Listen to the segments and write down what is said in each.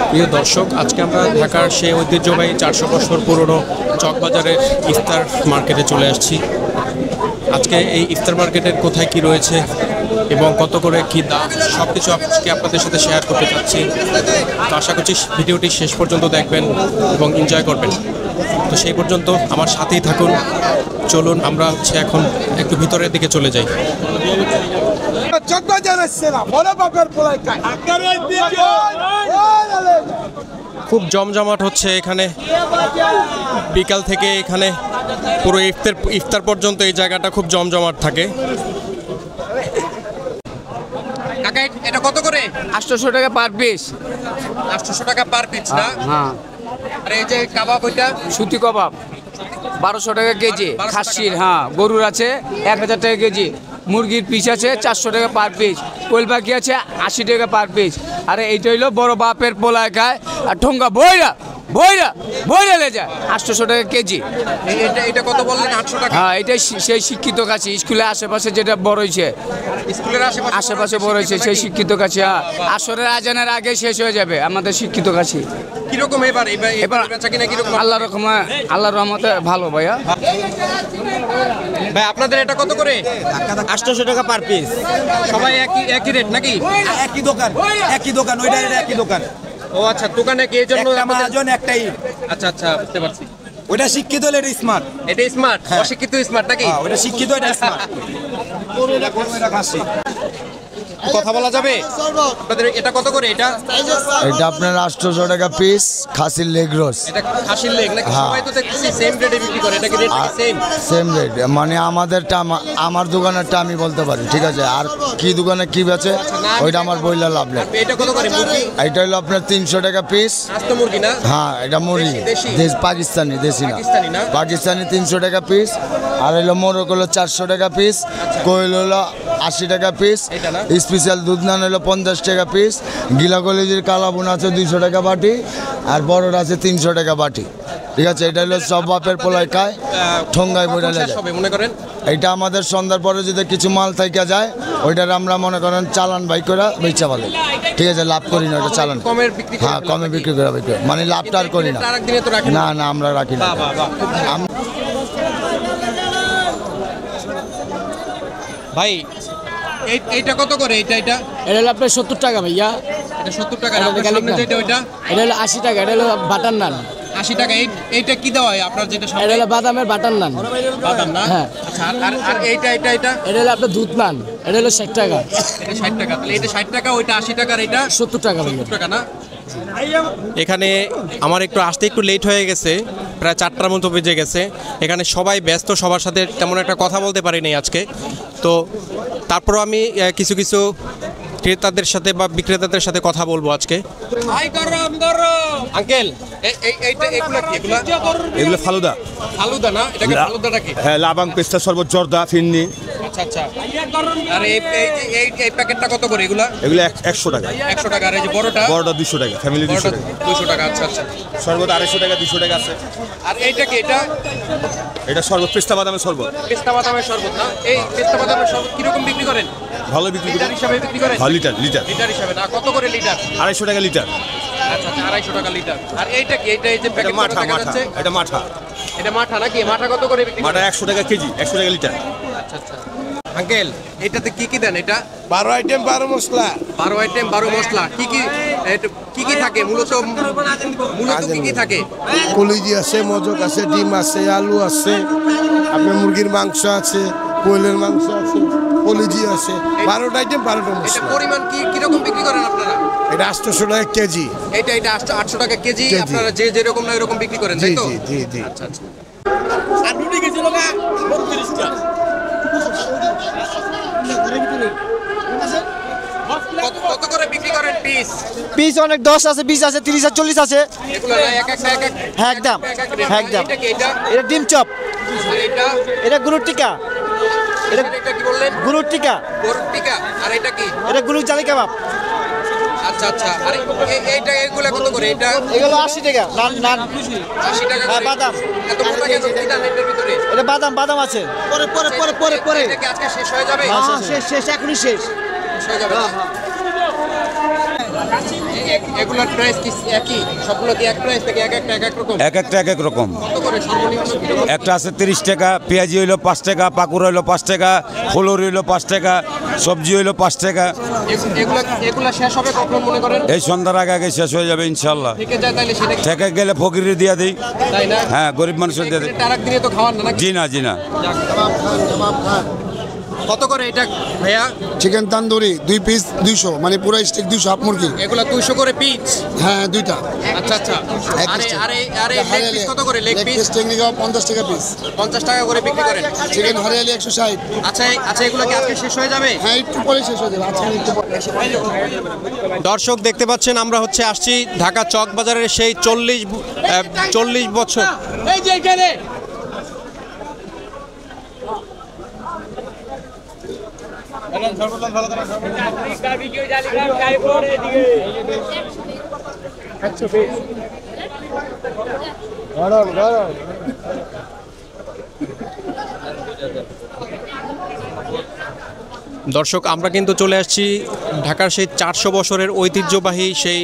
প্রিয় দর্শক, আজকে আমরা ঢাকার সেই ঐতিহ্যবাহী 400 বছর পুরনো চকবাজারের ইফতার মার্কেটে চলে আসছি। আজকে এই ইফতার মার্কেটের কোথায় কি রয়েছে এবং কত করে কি দাম সব কিছু আজকে আপনাদের সাথে শেয়ার করতে চাচ্ছি। তো আশা করছি ভিডিওটি শেষ পর্যন্ত দেখবেন এবং এনজয় করবেন। তো সেই পর্যন্ত আমার সাথেই থাকুন। চলুন আমরা এখন একটু ভিতরের দিকে চলে যাই। খুব জমজমাট হচ্ছে এখানে, বিকাল থেকে এখানে পুরো ইফতার পর্যন্ত এই জায়গাটা খুব জমজমাট থাকে। কাকা, এটা কত করে? 800 টাকা পার পিস। 800 টাকা পার পিস না? হ্যাঁ। আর এই যে কাবাব, ওইটা সুতি কাবাব 1200 টাকা কেজি। খাসির, হ্যাঁ, গরুর আছে 1000 টাকা কেজি। মুরগির পিস আছে 400 টাকা পার পিস। কোয়েল পাখি আছে 80 টাকা পার পিস। আরে এইটা হইলো বড় বাপের পোলায় খায় আর ঠোঙ্গা বইরা বইরা বইরা লে যায় 800 টাকা কেজি। এটা কত বললেন? 800 টাকা। হ্যাঁ, এটাই সেই শিক্ষিত কাছে স্কুলের আশেপাশে যেটা বড় হয়েছে, স্কুলের আশেপাশে বড় হয়েছে সেই শিক্ষিত কাছে। আসরের আজানের আগে শেষ হয়ে যাবে আমাদের শিক্ষিত কাছে। কিরকম এবার বেচা কিনা কিরকম? আল্লাহর রহমতে ভালো ভাইয়া। ভাই, আপনাদের এটা কত করে? 800 টাকা পার পিস। সবাই একই রেট নাকি? একই দোকান ওইটা একই দোকান। ও আচ্ছা, দোকানে কি এজন্য মহাজন একটাই? আচ্ছা আচ্ছা, বুঝতে পারছি। ওইটা শিক্ষিত হলে এটা স্মার্ট। এটা স্মার্ট, অশিক্ষিত স্মার্ট নাকি? ওইটা শিক্ষিত, এটা স্মার্ট। কথা বলা যাবে? আপনাদের এটা কত করে? এটা আপনার 800 টাকা পিস খাসির লেগ রোস্ট। এটা খাসির লেগ নাকি? সবাই তো দেখতেছি সেম রেটে বিক্রি করে। এটা কি রেট সেম রেট? মানে আমাদেরটা, আমার দোকানেরটা আমি বলতে পারি, ঠিক আছে? আর কি দোকানে কি বেচে ওইটা আমার বইলা লাভ নেই। এটা কত করে মুরগি? এটা হলো আপনার 300 টাকা পিস। আস্ত মুরগি না? হ্যাঁ, এটা মুরগি পাকিস্তানি, দেশি না, পাকিস্তানি 300 টাকা পিস। আর হলো মোরগ হলো 400 টাকা পিস। কোয়েল হলো 80 টাকা পিস। স্পেশাল দুধ নান হলো 50 টাকা পিস। গিলা কলেজের কালাবুন আছে 200 টাকা বাটি। আর বড়টা আছে 300 টাকা বাটি, ঠিক আছে? এটা হলো সব বাপের পোলায় খায়, ঠোঙ্গায় বইরা যায়। মনে করেন এটা আমাদের সন্ধ্যার পরে যদি কিছু মাল থেকে যায় ওইটার আমরা মনে করেন চালান বাই করে বেচা বলে, ঠিক আছে? লাভ করি না, ওটা চালান। হ্যাঁ, কমে বিক্রি করে মানে লাভটা আর করি না। না না, আমরা রাখি না। ভাই, এইটা কত করে? এটা হলো আপনার 70 টাকা ভাইয়া। এটা 70 টাকা। যেটা ওইটা এটা হলো 80 টাকা। এটা হলো বাটার নান 80 টাকা। এইটা কি দেওয়া হয় আপনার? যেটা এটা হলো বাদামের বাটার নান। বাদাম না? হ্যাঁ। আচ্ছা, আর এটা হলো আপনার দুধ নান। এটা হলো 60 টাকা। এটা 60 টাকা। তাহলে এটা 60 টাকা, ওইটা 80 টাকা, এটা 70 টাকা। 70 টাকা না? এখানে আমার আসতে একটু লেট হয়ে গেছে, প্রায় 4টার মতো বেজে গেছে। এখানে সবাই ব্যস্ত, সবার সাথে তেমন একটা কথা বলতে পারিনি আজকে। তো তারপরও আমি কিছু ক্রেতাদের সাথে বা বিক্রেতাদের সাথে কথা বলবো আজকে। আঙ্কেল, এগুলো ফালুদা। ফালুদা না? এটাকে ফালুদাটা কি? হ্যাঁ, লাবাং, পেস্তা শরবত, জর্দা, ফিন্নি। আচ্ছা আচ্ছা। আর এই প্যাকেটটা কত করে? এগুলো 100 টাকা। 100 টাকা। আর এই যে বড়টা 200 টাকা। ফ্যামিলি 200 টাকা। 200 টাকা। আচ্ছা আচ্ছা। শরবত 250 টাকা, 200 টাকা আছে। আর এইটা কি? এটা শরবত, পেস্তা বাদামের শরবত। পেস্তা বাদামের শরবত না? এই পেস্তা বাদামের শরবত কিরকম বিক্রি করেন? ভালো বিক্রি করেন। লিটার হিসাবে বিক্রি করেন? লিটার হিসাবে না? কত করে লিটার? 250 টাকা লিটার। আচ্ছা আচ্ছা, 250 টাকা লিটার। আর এইটা কি? এই যে প্যাকেট মাঠা। এটা মাঠা। এটা মাঠা নাকি? মাঠা কত করে বিক্রি? মাঠা 100 টাকা কেজি, 100 টাকা লিটার। আচ্ছা আচ্ছা। আঙ্কেল, এটাতে কি দেন? এটা 12 আইটেম 12 মশলা। 12 আইটেম 12 মশলা। কি থাকে মূলত কি থাকে? কলিজি আছে, মজক আছে, ডিম আছে, আলু আছে, আপনার মুরগির মাংস আছে, কোয়েলের মাংস আছে, কলিজি আছে। 12 আইটেম 12টা মশলা। পরিমাণ কিরকম বিক্রি করেন আপনারা? এটা 800 টাকা কেজি। এটা 800 টাকা কেজি। আপনারা যেরকম না এরকম বিক্রি করেন, তাই তো? জি। আচ্ছা আচ্ছা। আর রুটি গেছিল না 32 টা। কত করে বিক্রি করেন পিস? পিস অনেক 10 আছে, 20 আছে, 30 আছে, 40 আছে। এগুলো একদম। এটা কি? এটা ডিম চপ। এটা গরুর টিকা। এটা কি বললেন? গরুর টিকা। আর এটা কি? এটা গরুর জালি কাবাব। আচ্ছা আচ্ছা। আর এগুলো কত করে? এগুলো 80 টাকা। নান 80 টাকা। হ্যাঁ, বাদাম। এত মোটা কেন কি দাম এর ভিতরে? এটা বাদাম আছে। পরে এটা কি আজকে শেষ হয়ে যাবে? শেষ এখনই শেষ হয়ে যাবে। এগুলোর প্রাইস কি একই? সবগুলো কি এক প্রাইস থেকে এক একটা এক এক রকম? এক একটা এক এক রকম। কত করে সর্বনিম্ন? একটা আছে 30 টাকা, পেঁয়াজি হইলো 5 টাকা, পাকুড়া হইলো 5 টাকা, ফুলুরি হইলো 5 টাকা, সবজি হইলো 5 টাকা। এগুলা শেষ হবে কখন মনে করেন? এই সন্ধ্যার আগে আগে শেষ হয়ে যাবে ইনশাল্লাহ। থেকে যায় তাহলে সেটা থেকে গেলে ফকিরে দিয়ে দিই। তাই না? হ্যাঁ, গরিব মানুষের দিয়ে দিই। আরেক দিনে তো খাওয়ান না নাকি? জি না, জি না। কত করে এটা ভাইয়া? চিকেন তান্দুরি 2 পিস 200, মানে পুরো স্টিক 200 হাফ মুরগি। এগুলা 200 করে পিস? হ্যাঁ, দুইটা। আচ্ছা আচ্ছা। আরে লেগ পিস কত করে? লেগ পিস টেকনিকা 50 টাকা পিস। 50 টাকা করে বিক্রি করেন। চিকেন হরিয়ালি 160। আচ্ছা আচ্ছা, এগুলো কি আজকে শেষ হয়ে যাবে? হ্যাঁ, একটু পরে শেষ হয়ে যাবে। আজকে একটু পরে। দর্শক দেখতে পাচ্ছেন আমরা আসছি ঢাকা চক বাজারের সেই 40 বছর। এই যে এখানে দর্শক আমরা কিন্তু চলে আসছি ঢাকার সেই 400 বছরের ঐতিহ্যবাহী সেই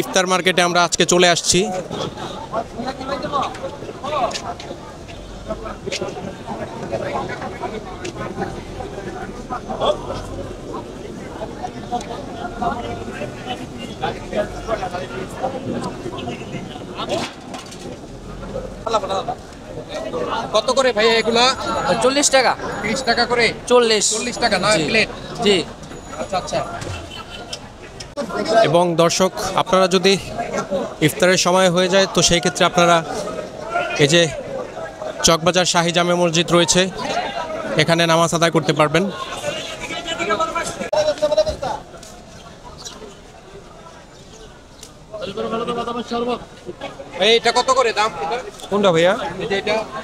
ইফতার মার্কেটে। আমরা আজকে চলে আসছি। কত করে ভাইয়া এগুলা? 40 টাকা। 30 টাকা করে? 40 টাকা না প্লেট? জি। আচ্ছা আচ্ছা। এবং দর্শক আপনারা যদি ইফতারের সময় হয়ে যায় তো সেই ক্ষেত্রে আপনারা এই যে চকবাজার শাহী জামে মসজিদ রয়েছে, এখানে নামাজ আদায় করতে পারবেন। এটা কত করে দাম? কোনটা ভাইয়া?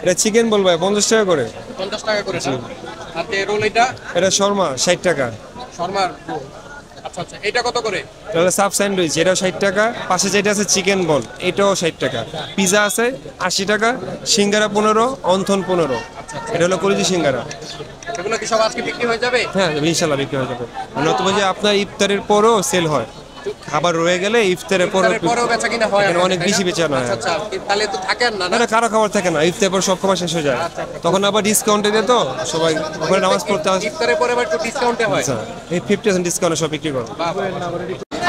এটা চিকেন বলবো 50 টাকা করে। 50 টাকা করে। আর যে রোল এটা শর্মা 60 টাকা। শর্মার। আচ্ছা আচ্ছা, এটা কত করে? তাহলে সাব স্যান্ডউইচ এটাও 60 টাকা। পাশে যেটা আছে চিকেন বল এটাও 60 টাকা। পিজা আছে 80 টাকা। সিঙ্গারা 15, অন্থন 15। এটা হলো কলিজি সিঙ্গারা। এগুলো কি সব আজকে বিক্রি হয়ে যাবে? হ্যাঁ, ইনশাল্লাহ বিক্রি হয়ে যাবে। নতুবা যে আপনার ইফতারের পরও সেল হয়, খাবার রয়ে গেলে ইফতারের পরেও বেচা কিনা হয়, অনেক বেশি বেচা না। আচ্ছা, তাহলে তো থাকেন না? না, কারো খাবার থাকে না, ইফতারের পর সব খাবার শেষ হয়ে যায়। তখন আবার ডিসকাউন্টে দেয়, তো সবাই ওখানে নামাজ পড়তে আসে। ইফতারের পরে আবার একটু ডিসকাউন্টে হয়। আচ্ছা, এই 50% ডিসকাউন্টে সব বিক্রি করো।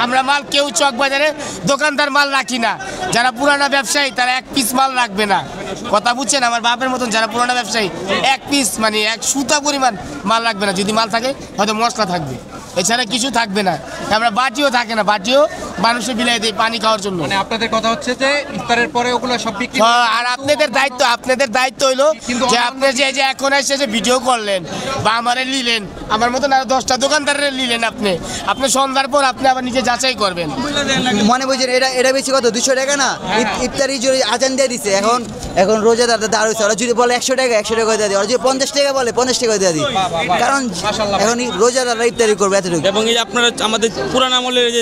আমরা মাল কেউ চক বাজারে দোকানদার মাল রাখি না। যারা পুরানা ব্যবসায়ী তারা এক পিস মাল রাখবে না, কথা বুঝছেন? আমার বাপের মতন যারা পুরানা ব্যবসায়ী এক পিস মানে এক সুতা পরিমাণ মাল রাখবে না। যদি মাল থাকে হয়তো মশলা থাকবে, এছাড়া কিছু থাকবে না। আমরা বাটিও থাকে না, বাটিও মানুষের বিলাই দেয় পানি খাওয়ার জন্য। মানে আপনাদের কথা হচ্ছে যে ইফতারের পরে ওগুলো সব বিক্রি। আর আপনাদের দায়িত্ব হইলো যে আপনি যে এখন এসে যে ভিডিও করলেন বা আমারে নিলেন, আমার মতন আরো 10টা দোকানদারের নিলেন, আপনি সন্ধ্যার পর আপনি আবার নিজে যাচাই করবেন। মনে বুঝছেন এটা বেশি কত 200 টাকা না? ইফতারি যদি আজান দিয়ে দিছে, এখন রোজাদার দাঁড় হয়েছে, ওরা যদি বলে 100 টাকা দিয়ে দিই, ওরা যদি 50 টাকা বলে 50 টাকা দিয়ে দিই, কারণ এখন রোজাদাররা ইফতারি করবে এতটুকু। এবং এই যে আপনারা আমাদের পুরান আমলের যে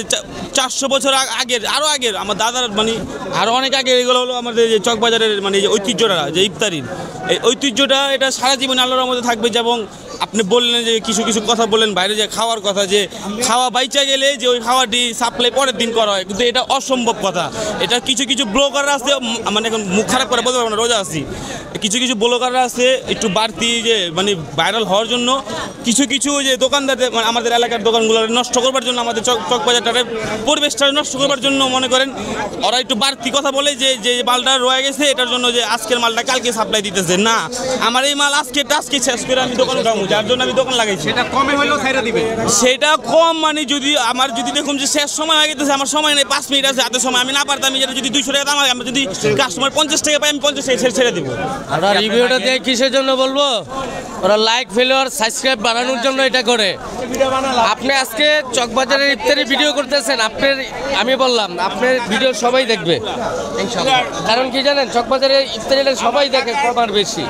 400 বছর আগের, আরও আগের, আমার দাদার মানে আরও অনেক আগের, এগুলো হলো আমাদের যে চকবাজারের মানে যে ঐতিহ্যটা, যে ইফতারির এই ঐতিহ্যটা, এটা সারা জীবন আল্লাহর মধ্যে থাকবে। এবং আপনি বললেন যে কিছু কিছু কথা বললেন বাইরে যে খাওয়ার কথা, যে খাওয়া বাইচা গেলে যে ওই খাওয়াটি সাপ্লাই পরের দিন করা হয়, কিন্তু এটা অসম্ভব কথা। এটা কিছু কিছু ব্লগাররা আছে, মানে এখন মুখ খারাপ করে বলতে পারবো না, রোজা আছি, কিছু কিছু ব্লগাররা আছে একটু বাড়তি যে মানে ভাইরাল হওয়ার জন্য কিছু কিছু যে দোকানদারদের, মানে আমাদের এলাকার দোকানগুলো নষ্ট করবার জন্য, আমাদের চকবাজারটার পরিবেশটা নষ্ট করবার জন্য মনে করেন ওরা একটু বাড়তি কথা বলে যে যে মালটা রয়ে গেছে এটার জন্য, যে আজকের মালটা কালকে সাপ্লাই দিতেছে না, আমার এই মাল আজকে শেষ করে আমি দোকান উঠাবো, যার জন্য আমি দোকান লাগাইছি। সেটা কমে হলেও ছাইরা দিবে, সেটা কম মানে যদি আমার যদি দেখুন যে শেষ সময় হয়ে গেছে, আমার সময় নেই, 5 মিনিট আছে হাতে সময়, আমি না পারতাম যেটা যদি 200 টাকা দাম হয়, আমরা যদি কাস্টমার 50 টাকা পাই, আমি 50 টাকা ছেড়ে দেবো। আমরা রিভিউটা দিয়ে কিসের জন্য বলবো? ওরা লাইক, ফলোয়ার, সাবস্ক্রাইব বাড়ানোর জন্য এটা করে। আপনি আজকে চকবাজারের ইফতারি ভিডিও করতেছেন, আমি বললাম আপনার ভিডিও সবাই দেখবে ইনশাআল্লাহ। কারণ কি জানেন, চকবাজারের ইফতারিটা সবাই দেখে, কম আর বেশি।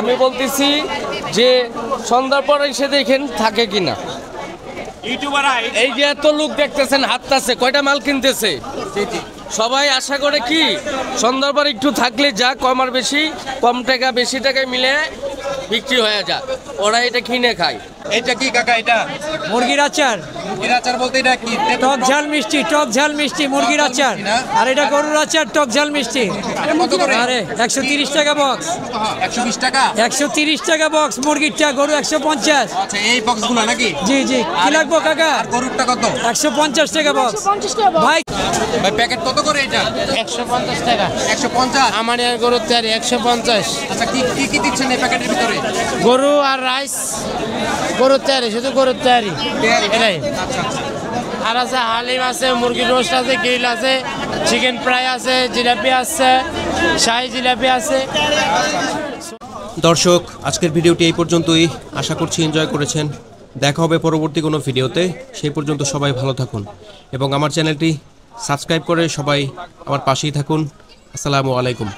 আমি বলতেছি যে সন্ধ্যার পরে এসে দেখেন থাকে কিনা। এই যে এত লোক দেখতেছেন হাঁটতেছে, কয়টা মাল কিনতেছে, সবাই আশা করে কি সন্ধ্যার পর একটু থাকলে যা কম আর বেশি, কম টাকা বেশি টাকায় মিলে বিক্রি হয়ে যায়, ওরা এটা কিনে খায়। এটা কি কাকা এটা? মুরগির আচার। মুরগির আচার বলতে এটা কি? টক ঝাল মিষ্টি মুরগির আচার। আর এটা গরুর আচার টক ঝাল মিষ্টি। আরে 130 টাকা বক্স। 120 টাকা? 130 টাকা বক্স মুরগিরটা, গরু 150। আচ্ছা এই বক্সগুলো নাকি? জি কি লাগবো কাকা? আর গরুরটা কত? 150 টাকা বক্স। ভাই প্যাকেট কত করে এটা? 150 টাকা। 150? আমার গরুর তৈরি 150। আচ্ছা কি দিচ্ছেন এই প্যাকেটের ভিতরে? গরু আর রাইস, গরুর তৈরি, শুধু গরুর তৈরি এটাই। আর আছে হালিম আছে, মুরগির রোস্ট আছে, গ্রিল আছে, চিকেন ফ্রাই আছে, জিলাপি আছে, শাহি জিলাপি আছে। দর্শক আজকের ভিডিওটি এই পর্যন্তই, আশা করছি এনজয় করেছেন। দেখা হবে পরবর্তী কোনো ভিডিওতে, সেই পর্যন্ত সবাই ভালো থাকুন এবং আমার চ্যানেলটি সাবস্ক্রাইব করে সবাই আমার পাশেই থাকুন। আসসালামু আলাইকুম।